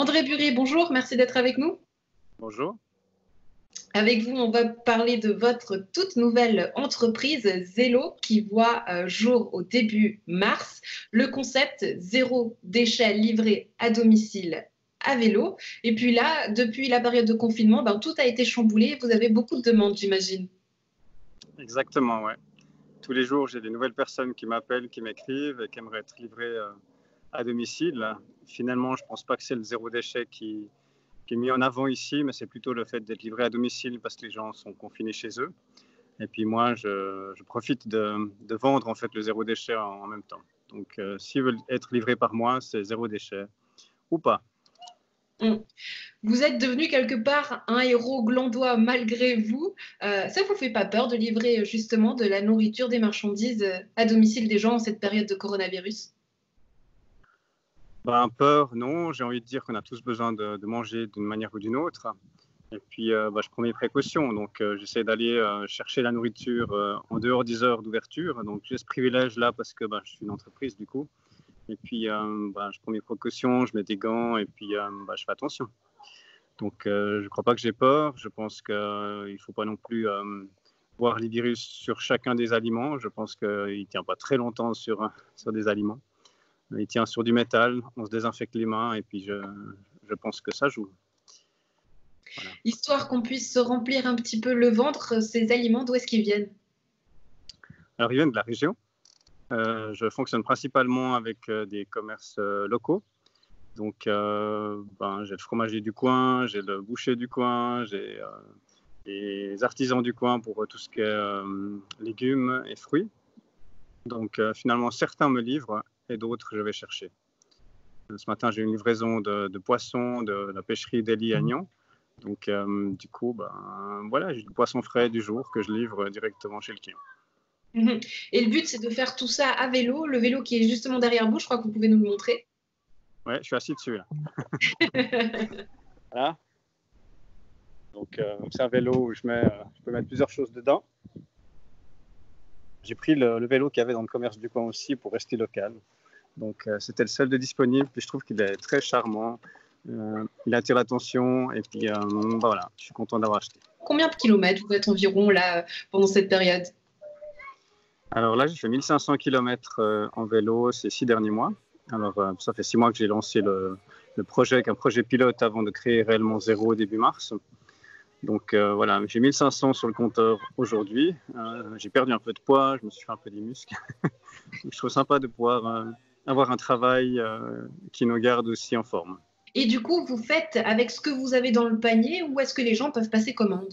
André Buré, bonjour, merci d'être avec nous. Bonjour. Avec vous, on va parler de votre toute nouvelle entreprise, Zello, qui voit jour au début mars. Le concept zéro déchet livré à domicile à vélo. Et puis là, depuis la période de confinement, tout a été chamboulé. Vous avez beaucoup de demandes, j'imagine. Exactement, ouais. Tous les jours, j'ai des nouvelles personnes qui m'appellent, qui m'écrivent et qui aimeraient être livrées à domicile. Finalement, je ne pense pas que c'est le zéro déchet qui est mis en avant ici, mais c'est plutôt le fait d'être livré à domicile parce que les gens sont confinés chez eux. Et puis moi, je profite de vendre en fait le zéro déchet en même temps. Donc, s'ils veulent être livrés par moi, c'est zéro déchet ou pas. Vous êtes devenu quelque part un héros glandois malgré vous. Ça vous fait pas peur de livrer justement de la nourriture, des marchandises à domicile des gens en cette période de coronavirus? Peur, non. J'ai envie de dire qu'on a tous besoin de manger d'une manière ou d'une autre. Et puis, je prends mes précautions. Donc, j'essaie d'aller chercher la nourriture en dehors des heures d'ouverture. Donc, j'ai ce privilège-là parce que je suis une entreprise du coup. Et puis, je prends mes précautions, je mets des gants et puis je fais attention. Donc, je ne crois pas que j'ai peur. Je pense qu'il ne faut pas non plus voir les virus sur chacun des aliments. Je pense qu'il ne tient pas très longtemps sur des aliments. Il tient sur du métal, on se désinfecte les mains et puis je pense que ça joue. Voilà. Histoire qu'on puisse se remplir un petit peu le ventre, ces aliments, d'où est-ce qu'ils viennent? Alors, ils viennent de la région. Je fonctionne principalement avec des commerces locaux. Donc, j'ai le fromager du coin, j'ai le boucher du coin, j'ai les artisans du coin pour tout ce qui est légumes et fruits. Donc, finalement, certains me livrent et d'autres, je vais chercher. Ce matin, j'ai eu une livraison de poissons de la pêcherie d'Eli Agnan. Donc, du coup, voilà, j'ai du poisson frais du jour que je livre directement chez le client. Et le but, c'est de faire tout ça à vélo. Le vélo qui est justement derrière vous, je crois que vous pouvez nous le montrer. Ouais, je suis assis dessus, là. Voilà. Donc, c'est un vélo où je peux mettre plusieurs choses dedans. J'ai pris le vélo qu'il y avait dans le commerce du coin aussi pour rester local. Donc, c'était le seul de disponible. Puis, je trouve qu'il est très charmant. Il attire l'attention. Et puis, voilà, je suis content d'avoir acheté. Combien de kilomètres vous faites environ là, pendant cette période? Alors là, j'ai fait 1500 km en vélo ces 6 derniers mois. Alors, ça fait 6 mois que j'ai lancé le projet, un projet pilote avant de créer réellement Zéro début mars. Donc voilà, j'ai 1500 sur le compteur aujourd'hui. J'ai perdu un peu de poids, je me suis fait un peu des muscles. Je trouve sympa de pouvoir avoir un travail qui nous garde aussi en forme. Et du coup, vous faites avec ce que vous avez dans le panier ou est-ce que les gens peuvent passer commande?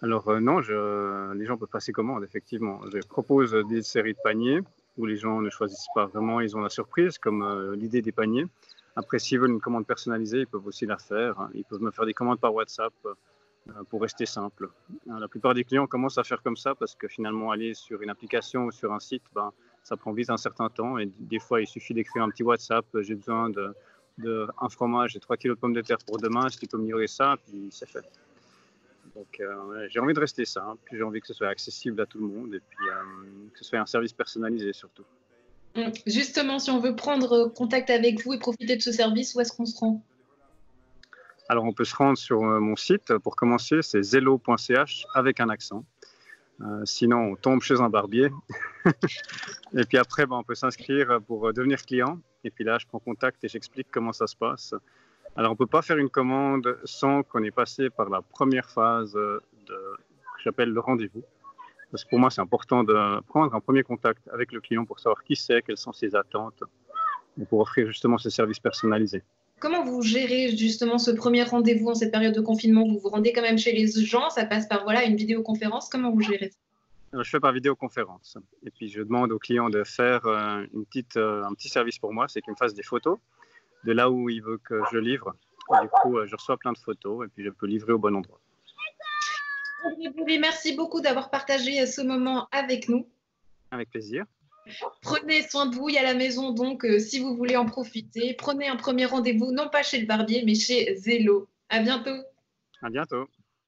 Alors non, les gens peuvent passer commande, effectivement. Je propose des séries de paniers où les gens ne choisissent pas vraiment, ils ont la surprise, comme l'idée des paniers. Après, s'ils veulent une commande personnalisée, ils peuvent aussi la faire. Ils peuvent me faire des commandes par WhatsApp pour rester simple. La plupart des clients commencent à faire comme ça parce que finalement, aller sur une application ou sur un site, ça prend vite un certain temps. Et des fois, il suffit d'écrire un petit WhatsApp. J'ai besoin d'un fromage et 3 kilos de pommes de terre pour demain. Est-ce que tu peux me livrer ça? Puis c'est fait. Donc, j'ai envie de rester simple. J'ai envie que ce soit accessible à tout le monde et puis que ce soit un service personnalisé surtout. Justement, si on veut prendre contact avec vous et profiter de ce service, où est-ce qu'on se rend? Alors, on peut se rendre sur mon site. Pour commencer, c'est zello.ch avec un accent. Sinon, on tombe chez un barbier. Et puis après, on peut s'inscrire pour devenir client. Et puis là, je prends contact et j'explique comment ça se passe. Alors, on ne peut pas faire une commande sans qu'on ait passé par la première phase que j'appelle le rendez-vous. Parce que pour moi, c'est important de prendre un premier contact avec le client pour savoir qui c'est, quelles sont ses attentes, et pour offrir justement ce service personnalisé. Comment vous gérez justement ce premier rendez-vous en cette période de confinement? Vous vous rendez quand même chez les gens, ça passe par une vidéoconférence. Comment vous gérez ça? Je fais par vidéoconférence. Et puis, je demande au client de faire un petit service pour moi, c'est qu'il me fasse des photos de là où il veut que je livre. Et du coup, je reçois plein de photos et puis je peux livrer au bon endroit. Merci beaucoup d'avoir partagé ce moment avec nous. Avec plaisir. Prenez soin de vous, il y a la maison, donc si vous voulez en profiter, prenez un premier rendez-vous, non pas chez le barbier, mais chez Zello. À bientôt. À bientôt.